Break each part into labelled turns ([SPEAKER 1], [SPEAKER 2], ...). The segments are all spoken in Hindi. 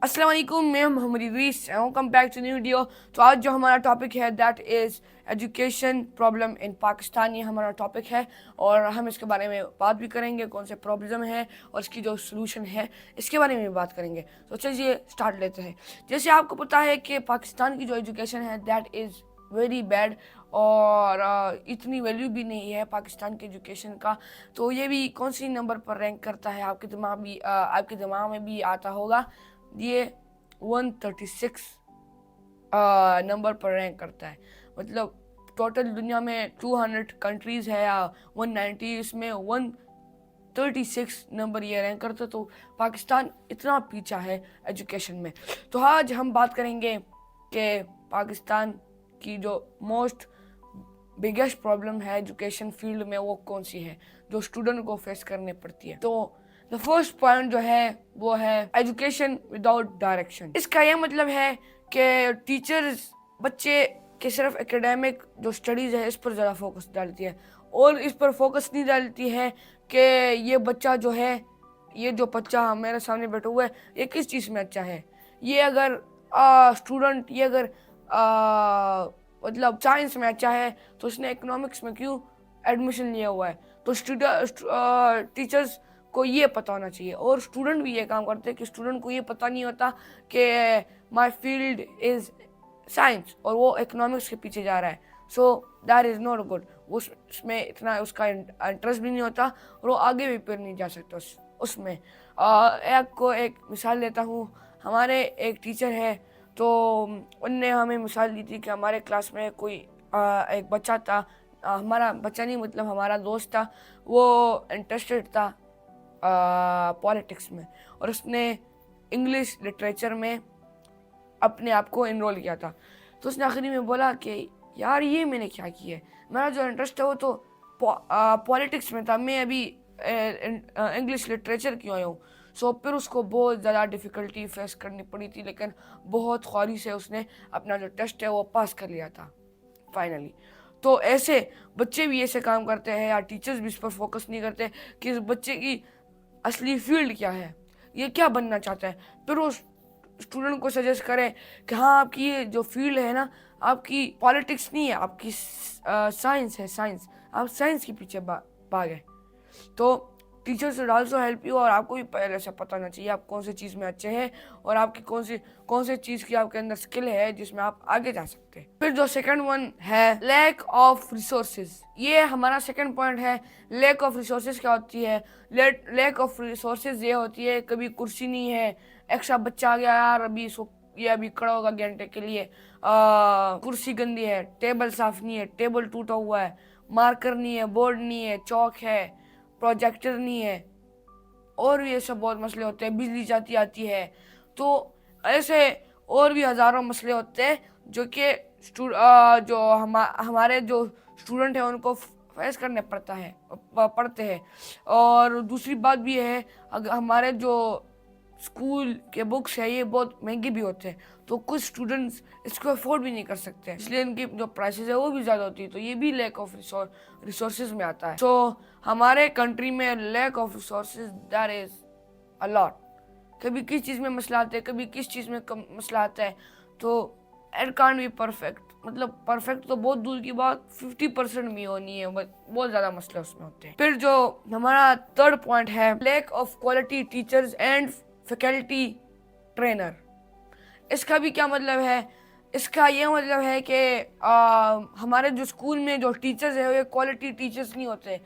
[SPEAKER 1] अस्सलाम वालेकुम, मैं Mohammad Idris welcome back to new video. तो आज जो हमारा टॉपिक है that is education problem in Pakistan. ये हमारा टॉपिक है और हम इसके बारे में बात भी करेंगे, कौन से प्रॉब्लम है और इसकी जो सोल्यूशन है इसके बारे में भी बात करेंगे। तो चलिए स्टार्ट लेते हैं। जैसे आपको पता है कि पाकिस्तान की जो एजुकेशन है दैट इज़ वेरी बैड और इतनी वैल्यू भी नहीं है पाकिस्तान के एजुकेशन का। तो ये भी कौन सी नंबर पर रैंक करता है आपके दिमाग में भी आता होगा। ये 136 नंबर पर रैंक करता है। मतलब टोटल दुनिया में 200 कंट्रीज़ है या 190, इसमें 136 नंबर ये रैंक करता है। तो पाकिस्तान इतना पीछा है एजुकेशन में। तो आज हम बात करेंगे कि पाकिस्तान की जो मोस्ट बिगेस्ट प्रॉब्लम है एजुकेशन फील्ड में वो कौन सी है जो स्टूडेंट को फेस करनी पड़ती है। तो द फर्स्ट पॉइंट जो है वो है एजुकेशन विदाउट डायरेक्शन। इसका यह मतलब है कि टीचर्स बच्चे के सिर्फ एकेडमिक जो स्टडीज़ है इस पर ज़्यादा फोकस डालती है और इस पर फोकस नहीं डालती है कि ये बच्चा जो है, ये जो बच्चा मेरे सामने बैठा हुआ है ये किस चीज़ में अच्छा है। ये अगर स्टूडेंट ये अगर मतलब साइंस में अच्छा है तो उसने इकोनॉमिक्स में क्यों एडमिशन लिया हुआ है। तो टीचर्स को ये पता होना चाहिए और स्टूडेंट भी ये काम करते हैं कि स्टूडेंट को ये पता नहीं होता कि माय फील्ड इज़ साइंस और वो इकोनॉमिक्स के पीछे जा रहा है। So that is not good. उसमें इतना उसका इंटरेस्ट भी नहीं होता और वो आगे भी फिर नहीं जा सकता उसमें। आपको एक मिसाल देता हूँ। हमारे एक टीचर है तो उनने हमें मिसाल दी थी कि हमारे क्लास में कोई एक बच्चा था, हमारा बच्चा नहीं मतलब हमारा दोस्त था, वो इंटरेस्टेड था पॉलिटिक्स में और उसने इंग्लिश लिटरेचर में अपने आप को इनरोल किया था। तो उसने आखिरी में बोला कि यार ये मैंने क्या किया है, मेरा जो इंटरेस्ट है वो तो पॉलिटिक्स में था, मैं अभी इंग्लिश लिटरेचर क्यों आया हूँ। सो फिर उसको बहुत ज़्यादा डिफ़िकल्टी फेस करनी पड़ी थी, लेकिन बहुत ख्वारी से उसने अपना जो टेस्ट है वो पास कर लिया था फाइनली। तो ऐसे बच्चे भी ऐसे काम करते हैं या टीचर्स भी इस पर फोकस नहीं करते कि इस बच्चे की असली फील्ड क्या है, ये क्या बनना चाहता है। फिर वो स्टूडेंट को सजेस्ट करें कि हाँ आपकी ये जो फील्ड है ना, आपकी पॉलिटिक्स नहीं है, आपकी साइंस है, साइंस, आप साइंस के पीछे भागे। तो teacher should also help you और आपको भी पहले से पता होना चाहिए आप कौन सी चीज़ में अच्छे हैं और आपकी कौन सी चीज़ की आपके अंदर स्किल है जिसमें आप आगे जा सकते हैं। फिर जो सेकंड वन है लैक ऑफ रिसोर्सेज। ये हमारा सेकंड पॉइंट है। लैक ऑफ रिसोर्सेज क्या होती है? लैक ऑफ रिसोर्सेज ये होती है कभी कुर्सी नहीं है, एक्स्ट्रा बच्चा आ गया यार ये अभी खड़ा होगा घंटे के लिए, कुर्सी गंदी है, टेबल साफ नहीं है, टेबल टूटा हुआ है, मार्कर नहीं है, बोर्ड नहीं है, चौक है, प्रोजेक्टर नहीं है और भी ऐसे बहुत मसले होते हैं, बिजली जाती आती है। तो ऐसे और भी हज़ारों मसले होते हैं जो कि हमारे जो स्टूडेंट हैं उनको फेस करने पड़ते हैं। और दूसरी बात भी है, अगर हमारे जो स्कूल के बुक्स है ये बहुत महंगे भी होते हैं, तो कुछ स्टूडेंट्स इसको अफोर्ड भी नहीं कर सकते, इसलिए इनकी जो प्राइसेस है वो भी ज़्यादा होती है। तो ये भी लैक ऑफ रिसोर्सेज में आता है। तो हमारे कंट्री में lack of resources that is a lot. कभी किस चीज़ में मसला आता है, कभी किस चीज़ में कम मसला आता है। तो इट कांट बी परफेक्ट, मतलब परफेक्ट तो बहुत दूर की बात, 50% भी होनी है, बहुत ज़्यादा मसले उसमें होते हैं। फिर जो हमारा थर्ड पॉइंट है lack of quality teachers and faculty trainer. इसका भी क्या मतलब है? इसका ये मतलब है कि हमारे जो स्कूल में जो टीचर्स है वो क्वालिटी टीचर्स नहीं होते।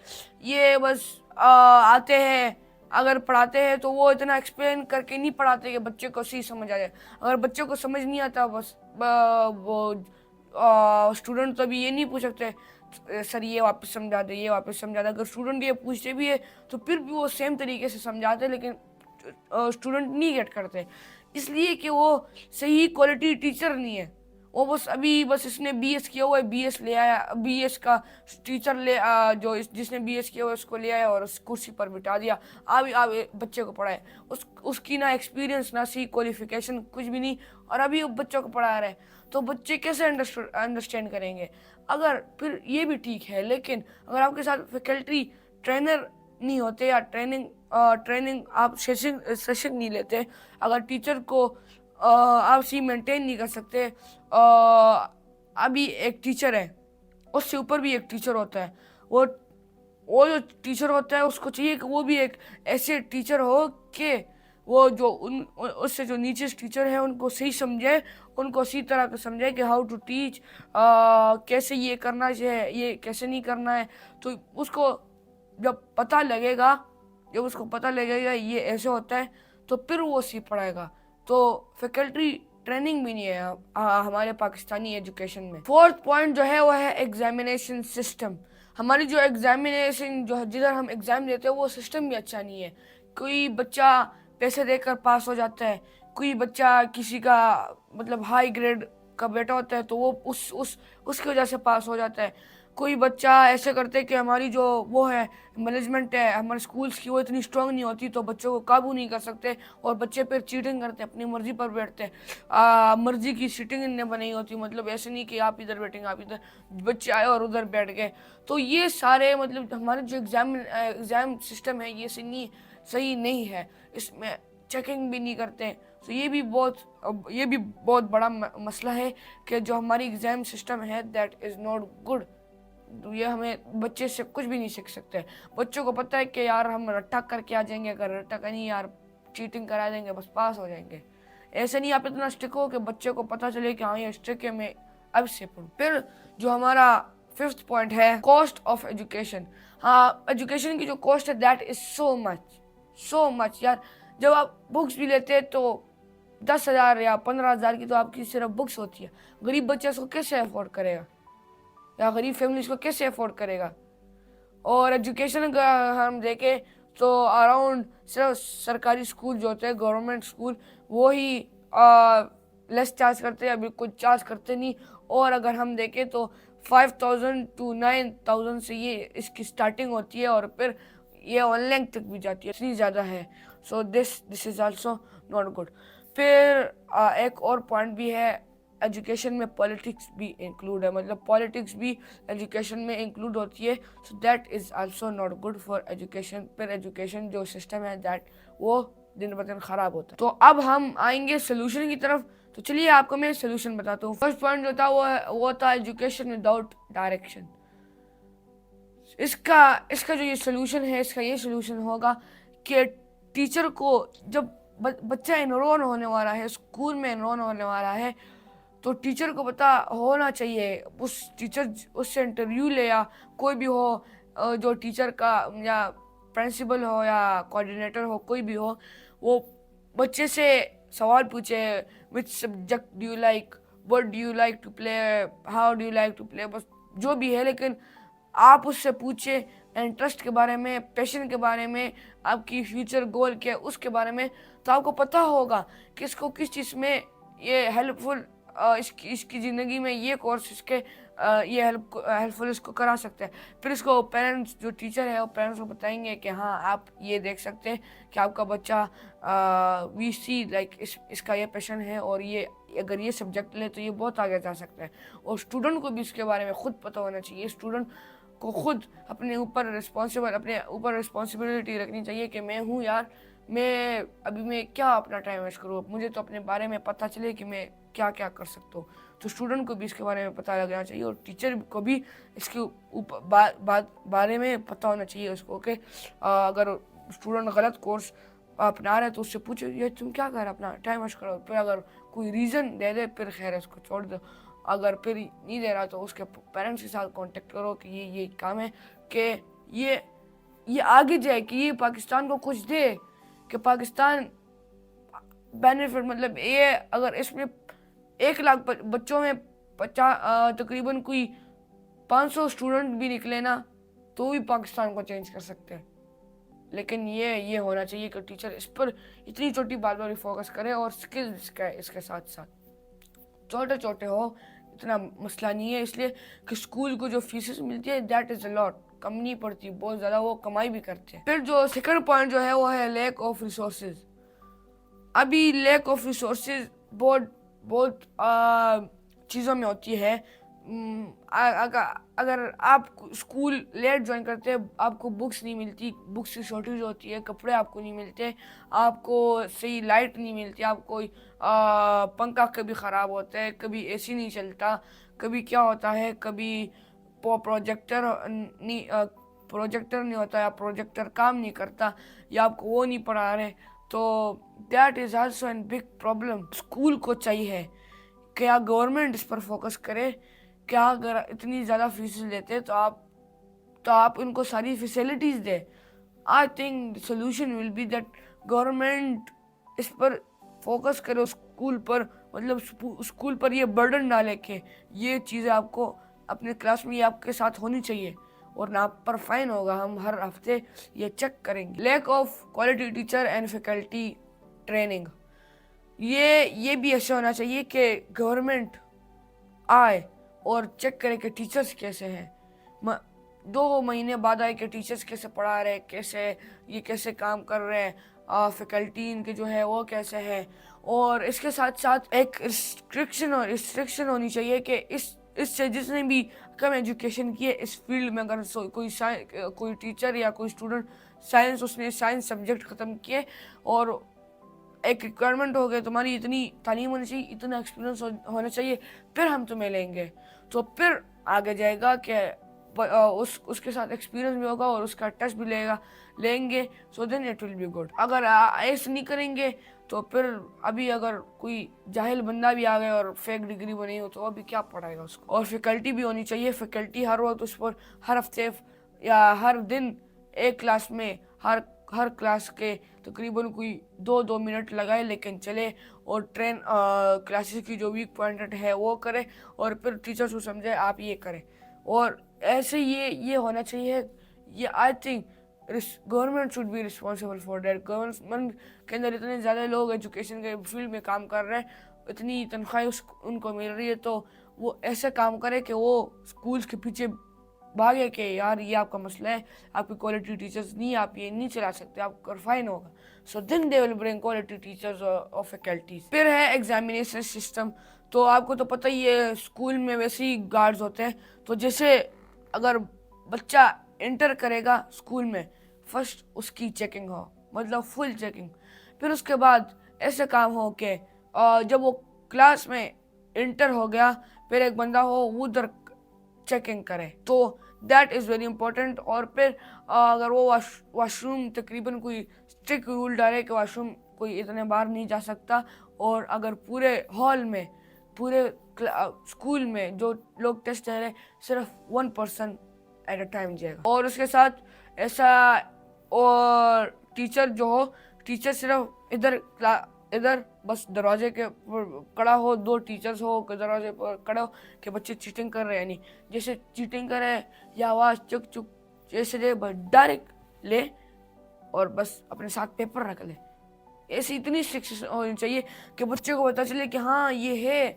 [SPEAKER 1] ये बस आते हैं, अगर पढ़ाते हैं तो वो इतना एक्सप्लेन करके नहीं पढ़ाते कि बच्चे को सही समझ आ जाए। अगर बच्चे को समझ नहीं आता बस वो स्टूडेंट तो अभी ये नहीं पूछ सकते सर ये वापस समझा दे, ये वापस समझा दे। अगर स्टूडेंट ये पूछते भी है तो फिर भी वो सेम तरीके से समझाते, लेकिन स्टूडेंट नहीं गेट करते, इसलिए कि वो सही क्वालिटी टीचर नहीं है। वो बस इसने बीएस किया हुआ है, बीएस ले आया, बीएस का टीचर जिसने बीएस किया हुआ है उसको ले आया और उस कुर्सी पर बिठा दिया, अब बच्चे को पढ़ाए। उसकी ना एक्सपीरियंस ना सी क्वालिफिकेशन कुछ भी नहीं, और अभी वो बच्चों को पढ़ा रहे हैं। तो बच्चे कैसे अंडरस्टैंड करेंगे? अगर फिर ये भी ठीक है, लेकिन अगर आपके साथ फैकल्टी ट्रेनर नहीं होते या ट्रेनिंग ट्रेनिंग आप सेशन नहीं लेते, अगर टीचर को आप सी मेंटेन नहीं कर सकते, अभी एक टीचर है, उससे ऊपर भी एक टीचर होता है, वो जो टीचर होता है उसको चाहिए कि वो भी एक ऐसे टीचर हो कि वो जो उससे जो नीचे टीचर है उनको सही समझे, उनको इसी तरह का समझे कि हाउ टू टीच, कैसे ये करना चाहिए, ये कैसे नहीं करना है। तो उसको जब उसको पता लगेगा ये ऐसे होता है, तो फिर वो सीख पड़ेगा। तो फैकल्टी ट्रेनिंग भी नहीं है हमारे पाकिस्तानी एजुकेशन में। फोर्थ पॉइंट जो है वो है एग्जामिनेशन सिस्टम। हमारी जो एग्जामिनेशन जो जिधर हम एग्जाम देते हैं वो सिस्टम भी अच्छा नहीं है। कोई बच्चा पैसे देकर पास हो जाता है, कोई बच्चा किसी का मतलब हाई ग्रेड का बेटा होता है तो वो उसकी वजह से पास हो जाता है। कोई बच्चा ऐसे करते हैं कि हमारी जो वो है मैनेजमेंट है हमारे स्कूल्स की, वो इतनी स्ट्रांग नहीं होती, तो बच्चों को काबू नहीं कर सकते और बच्चे फिर चीटिंग करते हैं, अपनी मर्जी पर बैठते हैं। मर्जी की सीटिंग इन्हें बनाई होती, मतलब ऐसे नहीं कि आप इधर बैठेंगे आप इधर, बच्चे आए और उधर बैठ गए। तो ये सारे मतलब हमारे जो एग्ज़ाम सिस्टम है ये सही नहीं है, इसमें चेकिंग भी नहीं करते। तो ये भी बहुत बड़ा मसला है कि जो हमारी एग्ज़ाम सिस्टम है दैट इज़ नॉट गुड। ये हमें बच्चे से कुछ भी नहीं सीख सकते। बच्चों को पता है कि यार हम रट्टा करके आ जाएंगे, अगर रट्टा का नहीं यार चीटिंग करा देंगे बस पास हो जाएंगे। ऐसे नहीं आप इतना स्ट्रिक हो कि बच्चे को पता चले कि हाँ ये स्ट्रिक है, मैं अब से पढ़ूँ। फिर जो हमारा फिफ्थ पॉइंट है कॉस्ट ऑफ एजुकेशन। हाँ, एजुकेशन की जो कॉस्ट है दैट इज सो मच यार। जब आप बुक्स भी लेते हैं तो 10,000 या 15,000 की तो आपकी सिर्फ बुक्स होती है। गरीब बच्चे इसको कैसे अफोर्ड करेगा, या गरीब फैमिली इसको कैसे अफोर्ड करेगा। और एजुकेशन का हम देखें तो अराउंड सिर्फ सरकारी स्कूल जो होते हैं गवर्नमेंट स्कूल वो ही लेस चार्ज करते हैं, अभी कुछ चार्ज करते नहीं। और अगर हम देखें तो 5,000 to 9,000 से ये इसकी स्टार्टिंग होती है और फिर ये ऑनलाइन तक भी जाती है, इतनी ज़्यादा है। So this is also not good. फिर एक और पॉइंट भी है, एजुकेशन में पॉलिटिक्स भी इंक्लूड है, मतलब पॉलिटिक्स भी एजुकेशन में इंक्लूड होती है। So that is also not good for education. फिर एजुकेशन जो सिस्टम है दैट वो दिन ब दिन ख़राब होता है। तो अब हम आएंगे सोल्यूशन की तरफ। तो चलिए आपको मैं सोल्यूशन बताता हूँ। फर्स्ट पॉइंट जो था वो था एजुकेशन विदाउट डायरेक्शन। इसका जो ये सोल्यूशन है, इसका ये सोल्यूशन होगा कि टीचर को जब बच्चा एनरोल होने वाला है, स्कूल में एनरोल होने वाला है, तो टीचर को पता होना चाहिए, उस टीचर उससे इंटरव्यू ले या कोई भी हो, जो टीचर का या प्रिंसिपल हो या कोऑर्डिनेटर हो, कोई भी हो, वो बच्चे से सवाल पूछे, which subject do you like, what do you like to play, how do you like to play, बस जो भी है, लेकिन आप उससे पूछे इंटरेस्ट के बारे में, पैशन के बारे में, आपकी फ्यूचर गोल क्या है उसके बारे में, तो आपको पता होगा कि इसको किस चीज़ में ये हेल्पफुल, इसकी ज़िंदगी में ये कोर्स इसके ये हेल्पफुल इसको करा सकते हैं। फिर इसको पेरेंट्स जो टीचर है वो पेरेंट्स को बताएंगे कि हाँ आप ये देख सकते हैं कि आपका बच्चा वी सी लाइक इसका ये पैशन है और ये अगर ये सब्जेक्ट ले तो ये बहुत आगे जा सकता है। और स्टूडेंट को भी इसके बारे में खुद पता होना चाहिए। स्टूडेंट को खुद अपने ऊपर रिस्पॉन्सिबिलिटी रखनी चाहिए कि मैं हूँ यार, मैं क्या अपना टाइम वेस्ट करूँ, मुझे तो अपने बारे में पता चले कि मैं क्या क्या कर सकता हूँ। तो स्टूडेंट को भी इसके बारे में पता लगना चाहिए और टीचर को भी इसके ऊपर बारे में पता होना चाहिए उसको कि अगर स्टूडेंट गलत कोर्स अपना रहे तो उससे पूछो ये तुम क्या कर अपना टाइम वेस्ट करो। फिर अगर कोई रीज़न दे दे फिर खैर उसको छोड़ दो, अगर फिर नहीं दे रहा तो उसके पेरेंट्स के साथ कांटेक्ट करो कि ये काम है कि ये आगे जाए, कि ये पाकिस्तान को कुछ दे, कि पाकिस्तान बेनिफिट, मतलब ये अगर इसमें 1 लाख बच्चों में तकरीबन कोई 500 स्टूडेंट भी निकले ना तो भी पाकिस्तान को चेंज कर सकते हैं। लेकिन ये होना चाहिए कि टीचर इस पर इतनी छोटी बात पर फोकस करे और स्किल्स का इसके साथ साथ छोटे छोटे हो, इतना मसला नहीं है। इसलिए कि स्कूल को जो फीसेस मिलती है दैट इज़ अ लॉट, कम नहीं पड़ती, बहुत ज़्यादा, वो कमाई भी करते हैं। फिर जो सेकंड पॉइंट जो है वो है लैक ऑफ रिसोर्सेज। अभी लैक ऑफ रिसोर्सेज बहुत चीज़ों में होती है। अगर आप स्कूल लेट ज्वाइन करते हैं, आपको बुक्स नहीं मिलती, बुक्स की शॉर्टेज होती है, कपड़े आपको नहीं मिलते, आपको सही लाइट नहीं मिलती, आपको पंखा कभी ख़राब होता है, कभी एसी नहीं चलता, कभी क्या होता है, कभी प्रोजेक्टर नहीं प्रोजेक्टर नहीं होता, या प्रोजेक्टर काम नहीं करता, या आपको वो नहीं पढ़ा रहे, तो that is also an big problem. School को चाहिए क्या गवर्नमेंट इस पर फोकस करे, क्या अगर इतनी ज़्यादा फीस लेते तो आप उनको सारी facilities they. I think solution will be that government इस पर फोकस करे, स्कूल पर, मतलब स्कूल पर ये बर्डन ना लेके ये चीज़ें आपको अपने क्लास में ये आपके साथ होनी चाहिए, और ना आप पर फाइन होगा, हम हर हफ्ते ये चेक करेंगे। Lack of quality teacher and faculty training, ये भी ऐसा होना चाहिए कि गवर्नमेंट आए और चेक करे कि टीचर्स कैसे हैं, 2 महीने बाद आए कि टीचर्स कैसे पढ़ा रहे, कैसे काम कर रहे हैं, फैकल्टी इनके जो है वो कैसे है। और इसके साथ साथ एक रिस्ट्रिक्शन होनी चाहिए कि इससे जिसने भी कम एजुकेशन की है इस फील्ड में, अगर कोई टीचर या कोई स्टूडेंट उसने साइंस सब्जेक्ट ख़त्म किए, और एक रिक्वायरमेंट हो गया तुम्हारी इतनी तालीम होनी चाहिए, इतना एक्सपीरियंस होना चाहिए, फिर हम तुम्हें लेंगे, तो फिर आगे जाएगा कि उसके साथ एक्सपीरियंस भी होगा और उसका टेस्ट भी लेंगे, so then it will be good. अगर ऐसे नहीं करेंगे तो फिर अभी अगर कोई जाहिल बंदा भी आ गया और फेक डिग्री बनी हो तो अभी क्या पढ़ाएगा उसको। और फैकल्टी भी होनी चाहिए, फैकल्टी हर वक्त उस पर हर हफ्ते या हर दिन एक क्लास में हर क्लास के तकरीबन कोई 2-2 मिनट लगाए लेकिन चले, और क्लासेस की जो वीक पॉइंट है वो करे, और फिर टीचर्स को समझे आप ये करें। और ऐसे ये होना चाहिए, ये I think government should be responsible for that. Government के अंदर इतने ज़्यादा लोग एजुकेशन के फील्ड में काम कर रहे हैं, इतनी तनख्वाही उनको मिल रही है, तो वो ऐसे काम करे कि वो स्कूल्स के पीछे भागे कि यार ये आपका मसला है, आपकी क्वालिटी टीचर्स नहीं, आप ये नहीं चला सकते, आपका फाइन होगा, so then they will bring quality teachers और फैकल्टीज। फिर है एग्जामिनेशन सिस्टम, तो आपको तो पता ही है स्कूल में वैसे ही गार्ड्स होते हैं, तो जैसे अगर बच्चा एंटर करेगा स्कूल में, फर्स्ट उसकी चेकिंग हो, मतलब फुल चेकिंग, फिर उसके बाद ऐसे काम हो कि जब वो क्लास में एंटर हो गया, फिर एक बंदा हो वो उधर चेकिंग करे, तो दैट इज़ वेरी इंपॉर्टेंट। और फिर अगर वो वॉशरूम तकरीबन कोई स्ट्रिक्ट रूल डाले कि वॉशरूम कोई इतने बार नहीं जा सकता, और अगर पूरे हॉल में पूरे स्कूल में जो लोग टेस्ट दे रहे सिर्फ 1 पर्सन एट अ टाइम जाएगा। और उसके साथ ऐसा, और टीचर सिर्फ इधर बस दरवाजे के खड़ा हो, 2 टीचर्स हो दरवाजे पर खड़े हो कि बच्चे चीटिंग कर रहे हैं, नहीं जैसे चीटिंग कर रहे हैं या आवाज़ चुक जैसे ले, बस डायरेक्ट ले और बस अपने साथ पेपर रख ले। ऐसी इतनी शिक्षा होनी चाहिए कि बच्चे को पता चले कि हाँ ये है,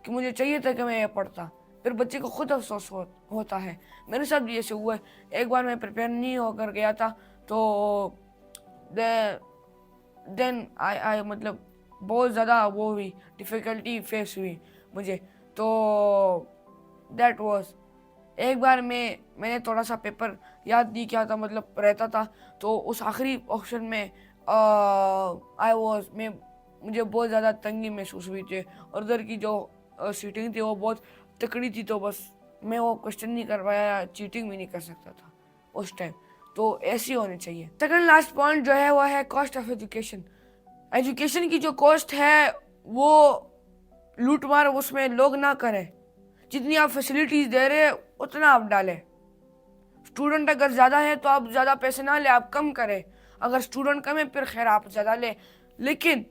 [SPEAKER 1] कि मुझे चाहिए था कि मैं ये पढ़ता, फिर बच्चे को खुद अफसोस होता है। मेरे साथ भी ऐसे हुआ है, एक बार मैं प्रिपेयर नहीं होकर गया था, तो देन आई मतलब बहुत ज़्यादा वो हुई, डिफ़िकल्टी फेस हुई मुझे, तो दैट वाज एक बार मैंने थोड़ा सा पेपर याद नहीं किया था, मतलब रहता था, तो उस आखिरी ऑप्शन में मुझे बहुत ज़्यादा तंगी महसूस हुई थी, और उधर की जो सीटिंग थी वो बहुत तकड़ी थी, तो बस मैं वो क्वेश्चन नहीं कर पाया, चीटिंग भी नहीं कर सकता था उस टाइम, तो ऐसी होनी चाहिए। सेकंड लास्ट पॉइंट जो है वो है कॉस्ट ऑफ एजुकेशन। एजुकेशन की जो कॉस्ट है वो लूट मार उसमें लोग ना करें, जितनी आप फैसिलिटीज़ दे रहे हैं उतना आप डालें। स्टूडेंट अगर ज़्यादा है तो आप ज़्यादा पैसे ना ले, आप कम करें, अगर स्टूडेंट कम है फिर खैर आप ज़्यादा ले, लेकिन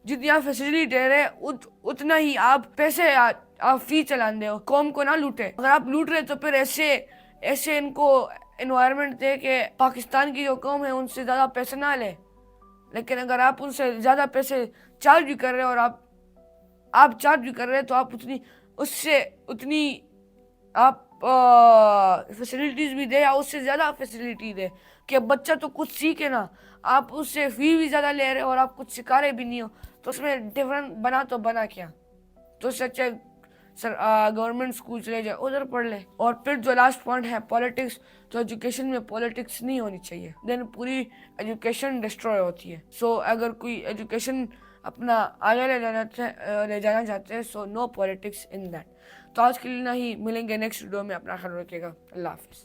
[SPEAKER 1] जितनी आप फैसिलिटी दे रहे हैं उतना ही आप पैसे आप फी चलान दे, कौम को ना लूटे। अगर आप लूट रहे तो फिर ऐसे इनको एनवायरनमेंट दे के पाकिस्तान की जो कौम है उनसे ज़्यादा पैसे ना ले, लेकिन अगर आप उनसे ज़्यादा पैसे चार्ज भी कर रहे हैं और आप चार्ज भी कर रहे हैं तो आप उतनी आप फैसिलिटीज़ भी दे या उससे ज़्यादा फैसिलिटी दे कि बच्चा तो कुछ सीखे ना। आप उससे फी भी ज़्यादा ले रहे हो और आप कुछ सिखा रहे भी नहीं हो, तो उसमें डिफरेंस बना क्या। तो सच्चा सर गवर्नमेंट स्कूल चले जाए, उधर पढ़ ले। और फिर जो लास्ट पॉइंट है पॉलिटिक्स, तो एजुकेशन में पॉलिटिक्स नहीं होनी चाहिए, देन पूरी एजुकेशन डिस्ट्रॉय होती है। सो अगर कोई एजुकेशन अपना आगे ले जाना चाहते हैं, so no politics in that. तो आज के लिए ना ही, मिलेंगे नेक्स्ट वीडियो में, अपना ख्याल रखिएगा, अल्लाह हाफिज़।